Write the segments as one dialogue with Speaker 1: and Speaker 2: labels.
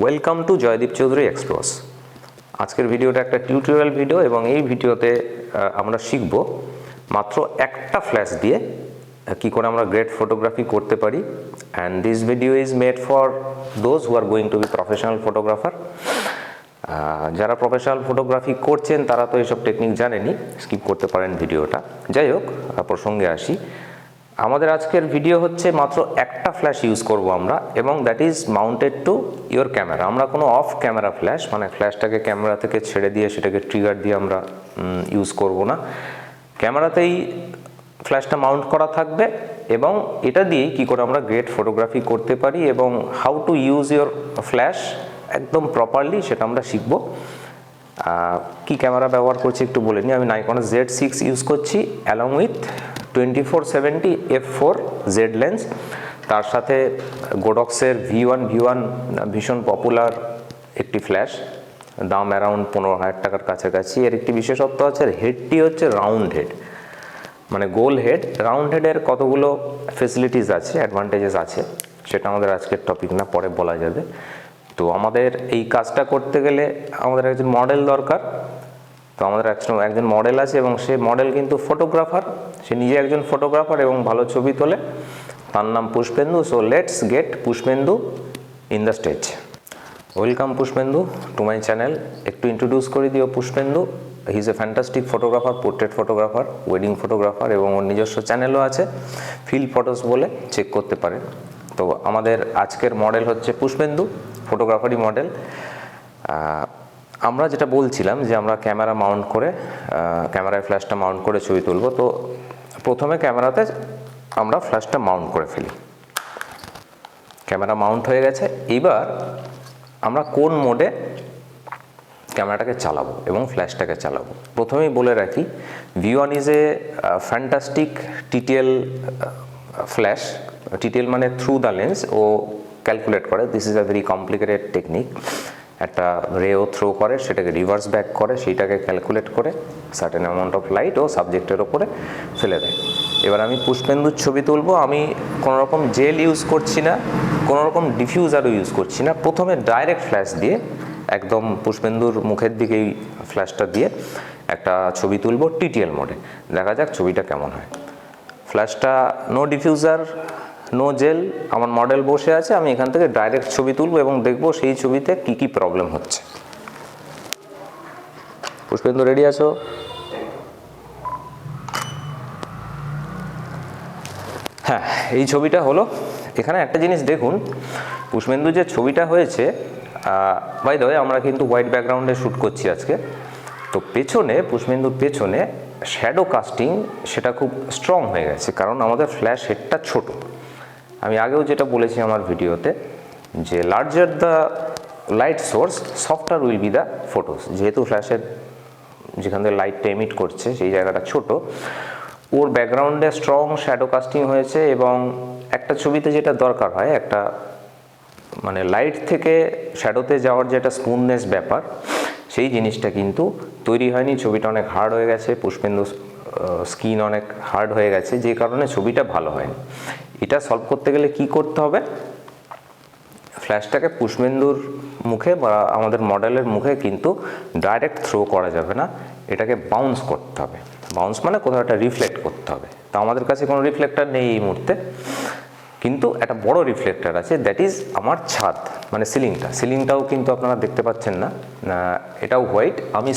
Speaker 1: Welcome to Joydeep Chowdhury explores. আজকের ভিডিওটা একটা টিউটোরিয়াল ভিডিও এবং এই ভিডিওতে আমরা শিখব মাত্র একটা ফ্ল্যাশ দিয়ে কি করে আমরা গ্রেট ফটোগ্রাফি করতে পারি। And this video is made for those who are going to be professional photographer. যারা প্রফেশনাল ফটোগ্রাফি করছেন তারা তো এইসব টেকনিক জানেনই, স্কিপ করতে পারেন ভিডিওটা। যাই হোক, প্রসঙ্গে আসি। আমাদের আজকের ভিডিও হচ্ছে মাত্র একটা ফ্ল্যাশ ইউজ করব আমরা, এবং that is mounted to your camera. আমরা কোনো অফ ক্যামেরা ফ্ল্যাশ, মানে ফ্ল্যাশটাকে ক্যামেরা থেকে ছেড়ে দিয়ে সেটাকে ট্রিগার দিয়ে আমরা ইউজ করব না। ক্যামেরাতেই ফ্ল্যাশটা মাউন্ট করা থাকবে এবং এটা দিয়েই কী করে আমরা গ্রেট ফটোগ্রাফি করতে পারি এবং how to use your flash একদম প্রপারলি সেটা আমরা শিখব। কি ক্যামেরা ব্যবহার করছি একটু বলে নিই। আমি নাইকনের Z6 ইউজ করছি along with 2470 f4 Z lens. তার সাথে গোডক্সের V1 ভীষণ পপুলার একটি ফ্ল্যাশ, দাম অ্যারাউন্ড 15,000 টাকার কাছাকাছি। এর একটি বিশেষত্ব আছে, হেডটি হচ্ছে রাউন্ড হেড, মানে গোল হেড। রাউন্ড হেডের কতগুলো ফেসিলিটিস আছে, অ্যাডভান্টেজেস আছে, সেটা আমাদের আজকের টপিক না, পরে বলা যাবে। তো আমাদের এই কাজটা করতে গেলে আমাদের একজন মডেল দরকার। তো আমাদের একজন মডেল আছে এবং সে মডেল কিন্তু ফটোগ্রাফার, সে নিজে একজন ফটোগ্রাফার এবং ভালো ছবি তোলে। তার নাম Pushpendu. So let's get Pushpendu in the stage. Welcome Pushpendu to my channel. একটু ইন্ট্রোডিউস করে দিও Pushpendu. He is a fantastic photographer, portrait photographer, wedding photographer, এবং ওর নিজস্ব চ্যানেলও আছে ফিল্ড ফটোস বলে, চেক করতে পারেন। তো আমাদের আজকের মডেল হচ্ছে পুষ্পেন্দু, ফটোগ্রাফারই মডেল। আমরা যেটা বলছিলাম যে আমরা ক্যামেরা মাউন্ট করে, ক্যামেরায় ফ্ল্যাশটা মাউন্ট করে ছবি তুলব। তো প্রথমে ক্যামেরাতে আমরা ফ্ল্যাশটা মাউন্ট করে ফেলি। ক্যামেরা মাউন্ট হয়ে গেছে, এবার আমরা কোন মোডে ক্যামেরাটাকে চালাবো এবং ফ্ল্যাশটাকে চালাবো। প্রথমেই বলে রাখি, V1 is a fantastic TTL flash. TTL মানে থ্রু দ্য লেন্স, ও ক্যালকুলেট করে। This is a very complicated technique. একটা রেও থ্রো করে, সেটাকে রিভার্স ব্যাক করে, সেইটাকে ক্যালকুলেট করে সার্টেন অ্যামাউন্ট অফ লাইট ও সাবজেক্টের ওপরে ফেলে দেয়। এবার আমি পুষ্পেন্দুর ছবি তুলব। আমি কোনো রকম জেল ইউজ করছি না, কোনো রকম ডিফিউজারও ইউজ করছি না। প্রথমে ডাইরেক্ট ফ্ল্যাশ দিয়ে একদম পুষ্পেন্দুর মুখের দিকে এই ফ্ল্যাশটা দিয়ে একটা ছবি তুলব টিটিএল মোডে। দেখা যাক ছবিটা কেমন হয়। ফ্ল্যাশটা নো ডিফিউজার, নো জেল, আমার মডেল বসে আছে। আমি এখান থেকে ডাইরেক্ট ছবি তুলব এবং দেখব সেই ছবিতে কি কি প্রবলেম হচ্ছে। পুষ্পেন্দু রেডি আছো? হ্যাঁ, এই ছবিটা হলো। এখানে একটা জিনিস দেখুন, পুষ্পেন্দু যে ছবিটা হয়েছে, বাই দ্য ওয়ে আমরা কিন্তু হোয়াইট ব্যাকগ্রাউন্ডে শ্যুট করছি আজকে। তো পেছনে, পুষ্পেন্দুর পেছনে শ্যাডো কাস্টিং সেটা খুব স্ট্রং হয়ে গেছে, কারণ আমাদের ফ্ল্যাশ হেডটা ছোট। আমি আগেও যেটা বলেছি আমার ভিডিওতে, যে larger the light source softer will be the photos. যেহেতু ফ্ল্যাশের যেখান থেকে লাইটটা এমিট করছে সেই জায়গাটা ছোট, ওর ব্যাকগ্রাউন্ডে স্ট্রং শ্যাডো কাস্টিং হয়েছে। এবং একটা ছবিতে যেটা দরকার হয়, একটা মানে লাইট থেকে শ্যাডোতে যাওয়ার যেটা স্মুথনেস ব্যাপার, সেই জিনিসটা কিন্তু তৈরি হয়নি। ছবিটা অনেক হার্ড হয়ে গেছে, পুষ্পেন্দু স্কিন অনেক হার্ড হয়ে গেছে, যে কারণে ছবিটা ভালো হয়নি। এটা সলভ করতে গেলে কি করতে হবে, ফ্ল্যাশটাকে পুষ্পেন্দুর মুখে বা আমাদের মডেলের মুখে কিন্তু ডাইরেক্ট থ্রো করা যাবে না, এটাকে বাউন্স করতে হবে। বাউন্স মানে কোথাও একটা রিফ্লেক্ট করতে হবে। তো আমাদের কাছে কোনো রিফ্লেক্টার নেই এই মুহূর্তে, কিন্তু একটা বড় রিফ্লেক্টার আছে, দ্যাট ইজ আমার ছাদ, মানে সিলিংটা। সিলিংটাও কিন্তু আপনারা দেখতে পাচ্ছেন না, এটাও হোয়াইট। আমি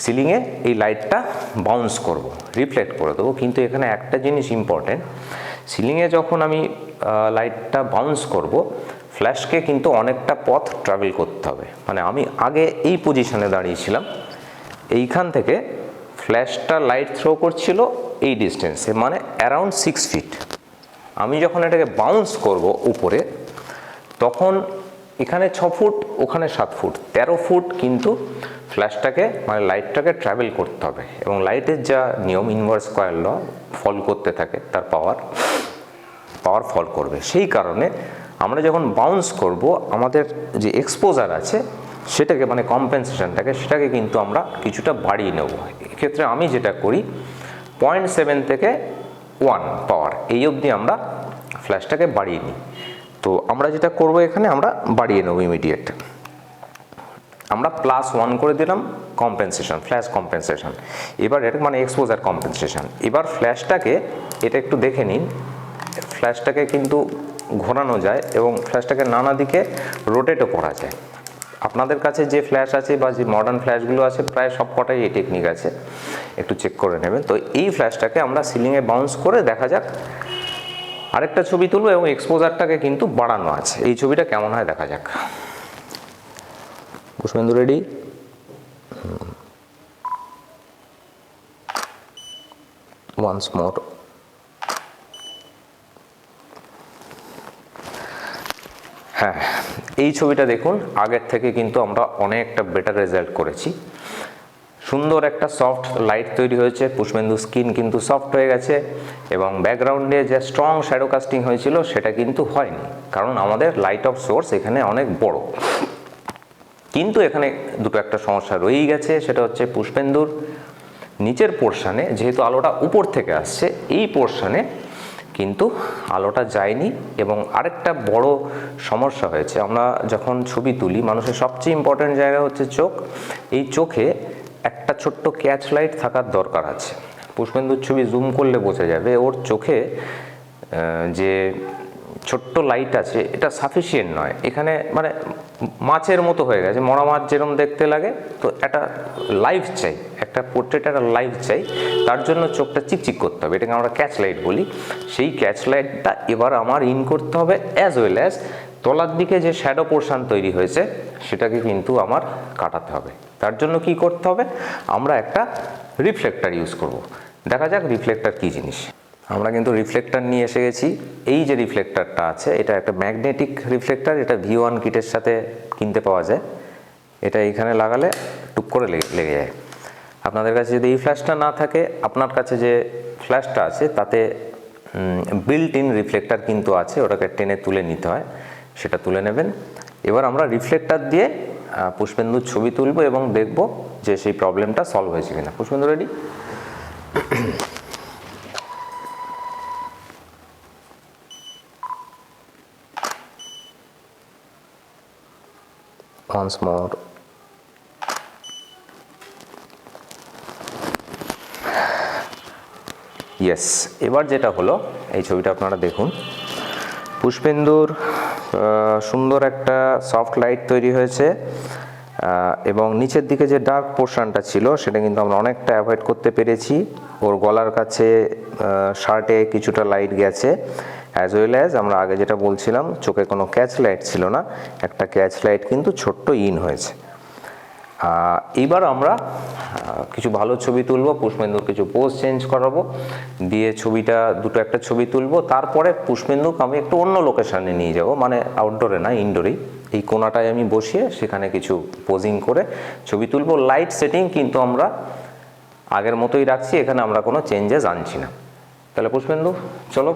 Speaker 1: সিলিংয়ে এই লাইটটা বাউন্স করব, রিফ্লেক্ট করে দেবো। কিন্তু এখানে একটা জিনিস ইম্পর্টেন্ট, সিলিংয়ে যখন আমি লাইটটা বাউন্স করব, ফ্ল্যাশকে কিন্তু অনেকটা পথ ট্রাভেল করতে হবে। মানে আমি আগে এই পজিশনে দাঁড়িয়েছিলাম, এইখান থেকে ফ্ল্যাশটা লাইট থ্রো করছিল এই ডিস্টেন্সে, মানে অ্যারাউন্ড 6 ফিট। আমি যখন এটাকে বাউন্স করব উপরে, তখন এখানে 6 ফুট, ওখানে 7 ফুট, 13 ফুট কিন্তু ফ্ল্যাশটাকে মানে লাইটটাকে ট্রাভেল করতে হবে। এবং লাইটের যা নিয়ম, ইনভার্স স্কয়ার ল ফল করতে থাকে, তার পাওয়ার ফল করবে। সেই কারণে আমরা যখন বাউন্স করব, আমাদের যে এক্সপোজার আছে সেটাকে, মানে কম্পেনসেশনটাকে, সেটাকে কিন্তু আমরা কিছুটা বাড়িয়ে নেব। এক্ষেত্রে আমি যেটা করি, 0.7 থেকে 1 পাওয়ার এই অবধি আমরা ফ্ল্যাশটাকে বাড়িয়ে নিই। তো আমরা যেটা করব এখানে আমরা বাড়িয়ে নেব ইমিডিয়েট, আমরা +1 করে দিলাম কম্পেনসেশন, ফ্ল্যাশ কম্পেনসেশন। এবার এটা মানে এক্সপোজার কম্পেনসেশন। এবার ফ্ল্যাশটাকে এটা একটু দেখে নিন, ফ্ল্যাশটাকে কিন্তু ঘোরানো যায় এবং ফ্ল্যাশটাকে নানা দিকে রোটেটও করা যায়। আপনাদের কাছে যে ফ্ল্যাশ আছে বা যে মডার্ন ফ্ল্যাশগুলো আছে প্রায় সব কটাই এই টেকনিক আছে, একটু চেক করে নেবেন। তো এই ফ্ল্যাশটাকে আমরা সিলিংয়ে বাউন্স করে দেখা যাক, আরেকটা ছবি তুলব এবং এক্সপোজারটাকে কিন্তু বাড়ানো আছে। এই ছবিটা কেমন হয় দেখা যাক। পুষ্পেন্দু রেডি? Once more. হ্যাঁ, এই ছবিটা দেখুন, আগের থেকে কিন্তু আমরা অনেকটা বেটার রেজাল্ট করেছি। সুন্দর একটা সফট লাইট তৈরি হয়েছে, পুষ্পেন্দু স্কিন কিন্তু সফট হয়ে গেছে এবং ব্যাকগ্রাউন্ডে যে স্ট্রং শ্যাডো কাস্টিং হয়েছিল সেটা কিন্তু হয়নি, কারণ আমাদের লাইট অফ সোর্স এখানে অনেক বড়। কিন্তু এখানে দুটো একটা সমস্যা রয়েই গেছে, সেটা হচ্ছে পুষ্পেন্দুর নিচের পোর্শনে যেহেতু আলোটা উপর থেকে আসছে, এই পোর্শনে কিন্তু আলোটা যায়নি। এবং আরেকটা বড় সমস্যা হয়েছে, আমরা যখন ছবি তুলি মানুষের সবচেয়ে ইম্পর্ট্যান্ট জায়গা হচ্ছে চোখ। এই চোখে একটা ছোট্ট ক্যাচ লাইট থাকার দরকার আছে। পুষ্পেন্দুর ছবি জুম করলে বোঝা যাবে ওর চোখে যে ছোট্ট লাইট আছে এটা সাফিসিয়েন্ট নয়। এখানে মানে মাছের মতো হয়ে গেছে, মরা মাছ যেরকম দেখতে লাগে। তো একটা লাইভ চাই, একটা পোর্ট্রেট একটা লাইভ চাই, তার জন্য চোখটা চিকচিক করতে হবে, এটাকে আমরা ক্যাচ লাইট বলি। সেই ক্যাচ লাইটটা এবার আমার ইন করতে হবে, অ্যাজ ওয়েল অ্যাজ তলার দিকে যে শ্যাডো পোর্শন তৈরি হয়েছে সেটাকে কিন্তু আমার কাটাতে হবে। তার জন্য কি করতে হবে, আমরা একটা রিফ্লেক্টর ইউজ করব। দেখা যাক রিফ্লেক্টর কী জিনিস। আমরা কিন্তু রিফ্লেক্টর নিয়ে এসে গেছি। এই যে রিফ্লেক্টরটা আছে এটা একটা ম্যাগনেটিক রিফ্লেক্টর, এটা V1 কিটের সাথে কিনতে পাওয়া যায়। এটা এইখানে লাগালে টুক করে লেগে যায়। আপনাদের কাছে যদি এই ফ্ল্যাশটা না থাকে, আপনার কাছে যে ফ্ল্যাশটা আছে তাতে বিল্ট ইন রিফ্লেক্টর কিন্তু আছে, ওটাকে টেনে তুলে নিতে হয়, সেটা তুলে নেবেন। এবার আমরা রিফ্লেক্টর দিয়ে পুষ্পেন্দুর ছবি তুলব এবং দেখব যে সেই প্রবলেমটা সলভ হয়েছে কিনা। Pushpendu ready? once more. Yes, এবার যেটা হলো এই ছবিটা আপনারা দেখুন, পুষ্পেন্দুর সুন্দর একটা সফট লাইট তৈরি হয়েছে এবং নিচের দিকে যে ডার্ক পোর্শনটা ছিল সেটা কিন্তু আমরা অনেকটা অ্যাভয়েড করতে পেরেছি। ওর গলার কাছে শার্টে কিছুটা লাইট গেছে, অ্যাজ ওয়েল অ্যাজ আমরা আগে যেটা বলছিলাম চোখে কোনো ক্যাচ লাইট ছিল না, একটা ক্যাচ লাইট কিন্তু ছোট্ট ইন হয়েছে। এইবার আমরা কিছু ভালো ছবি তুলব, পুষ্পেন্দুর কিছু পোজ চেঞ্জ করাবো, দিয়ে ছবিটা দুটো একটা ছবি তুলবো। তারপরে পুষ্পেন্দুকে আমি একটু অন্য লোকেশানে নিয়ে যাব, মানে আউটডোরে না ইনডোরেই, এই কোণাটায় আমি বসিয়ে সেখানে কিছু পোজিং করে ছবি তুলবো। লাইট সেটিং কিন্তু আমরা আগের মতোই রাখছি, এখানে আমরা কোনো চেঞ্জেস আনছি না। তাহলে পুষ্পেন্দু চলো।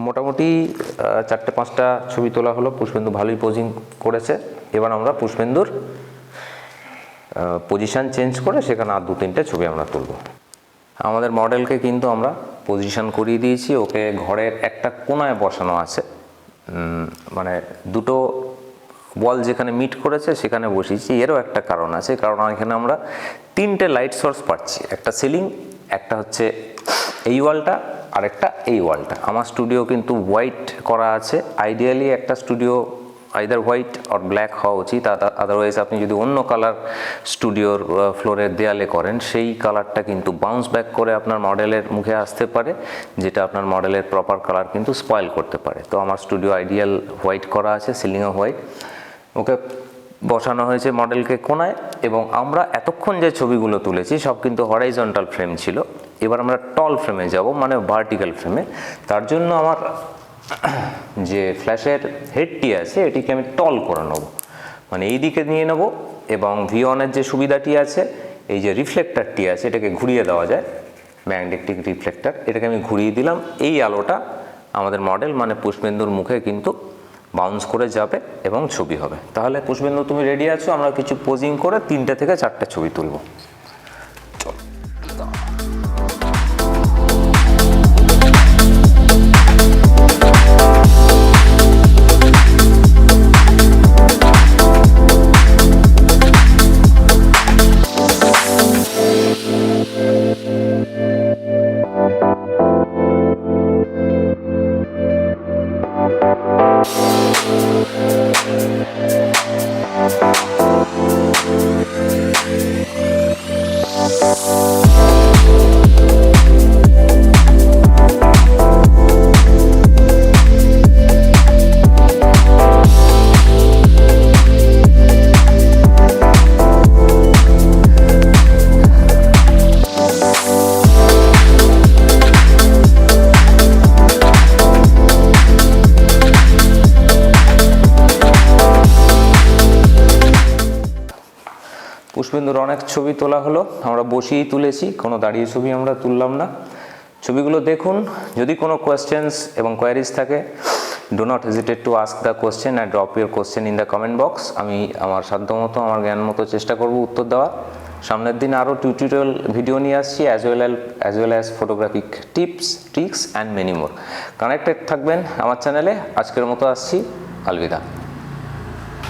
Speaker 1: মোটামুটি 4-5টা ছবি তোলা হলো, পুষ্পেন্দু ভালোই পোজিং করেছে। এবার আমরা পুষ্পেন্দুর পজিশান চেঞ্জ করে সেখানে আর 2-3টে ছবি আমরা তুলব। আমাদের মডেলকে কিন্তু আমরা পজিশান করিয়ে দিয়েছি, ওকে ঘরের একটা কোণায় বসানো আছে, মানে দুটো ওয়াল যেখানে মিট করেছে সেখানে বসিয়েছি। এরও একটা কারণ আছে, কারণ এখানে আমরা 3টে লাইট সোর্স পাচ্ছি, একটা সিলিং, একটা হচ্ছে এই ওয়ালটা, আরেকটা এই ওয়ালটা। আমার স্টুডিও কিন্তু হোয়াইট করা আছে, আইডিয়ালি একটা স্টুডিও আইদার হোয়াইট আর ব্ল্যাক হওয়া উচিত, আদারওয়াইজ আপনি যদি অন্য কালার স্টুডিওর ফ্লোরের দেয়ালে করেন সেই কালারটা কিন্তু বাউন্স ব্যাক করে আপনার মডেলের মুখে আসতে পারে, যেটা আপনার মডেলের প্রপার কালার কিন্তু স্পয়েল করতে পারে। তো আমার স্টুডিও আইডিয়াল হোয়াইট করা আছে, সিলিংও হোয়াইট। ওকে বসানো হয়েছে মডেলকে কোণায়, এবং আমরা এতক্ষণ যে ছবিগুলো তুলেছি সব কিন্তু হরাইজন্টাল ফ্রেম ছিল। এবার আমরা টল ফ্রেমে যাব, মানে ভার্টিক্যাল ফ্রেমে। তার জন্য আমার যে ফ্ল্যাশের হেডটি আছে এটিকে আমি টল করে নেব, মানে এই দিকে নিয়ে নেব, এবং V1-এর যে সুবিধাটি আছে, এই যে রিফ্লেক্টারটি আছে এটাকে ঘুরিয়ে দেওয়া যায়, ম্যাগনেটিক রিফ্লেক্টার, এটাকে আমি ঘুরিয়ে দিলাম। এই আলোটা আমাদের মডেল মানে পুষ্পেন্দুর মুখে কিন্তু বাউন্স করে যাবে এবং ছবি হবে। তাহলে পুষ্পেন্দু, তুমি রেডি আছো? আমরা কিছু পোজিং করে 3টে থেকে 4টে ছবি তুলব। পুষ্পেন্দুর অনেক ছবি তোলা হলো, আমরা বসিয়েই তুলেছি, কোনো দাঁড়িয়ে ছবি আমরা তুললাম না। ছবিগুলো দেখুন, যদি কোনো কোয়েশ্চেন্স এবং কোয়ারিজ থাকে, do not hesitate to ask the question and drop your question in the comment box. আমি আমার সাধ্যমতো, আমার জ্ঞান মতো চেষ্টা করব উত্তর দেওয়ার। সামনের দিন আরও টিউটোরিয়াল ভিডিও নিয়ে আসছি, as well as photographic tips, tricks and many more. Connected থাকবেন আমার চ্যানেলে। আজকের মতো আসছি, আলবিদা।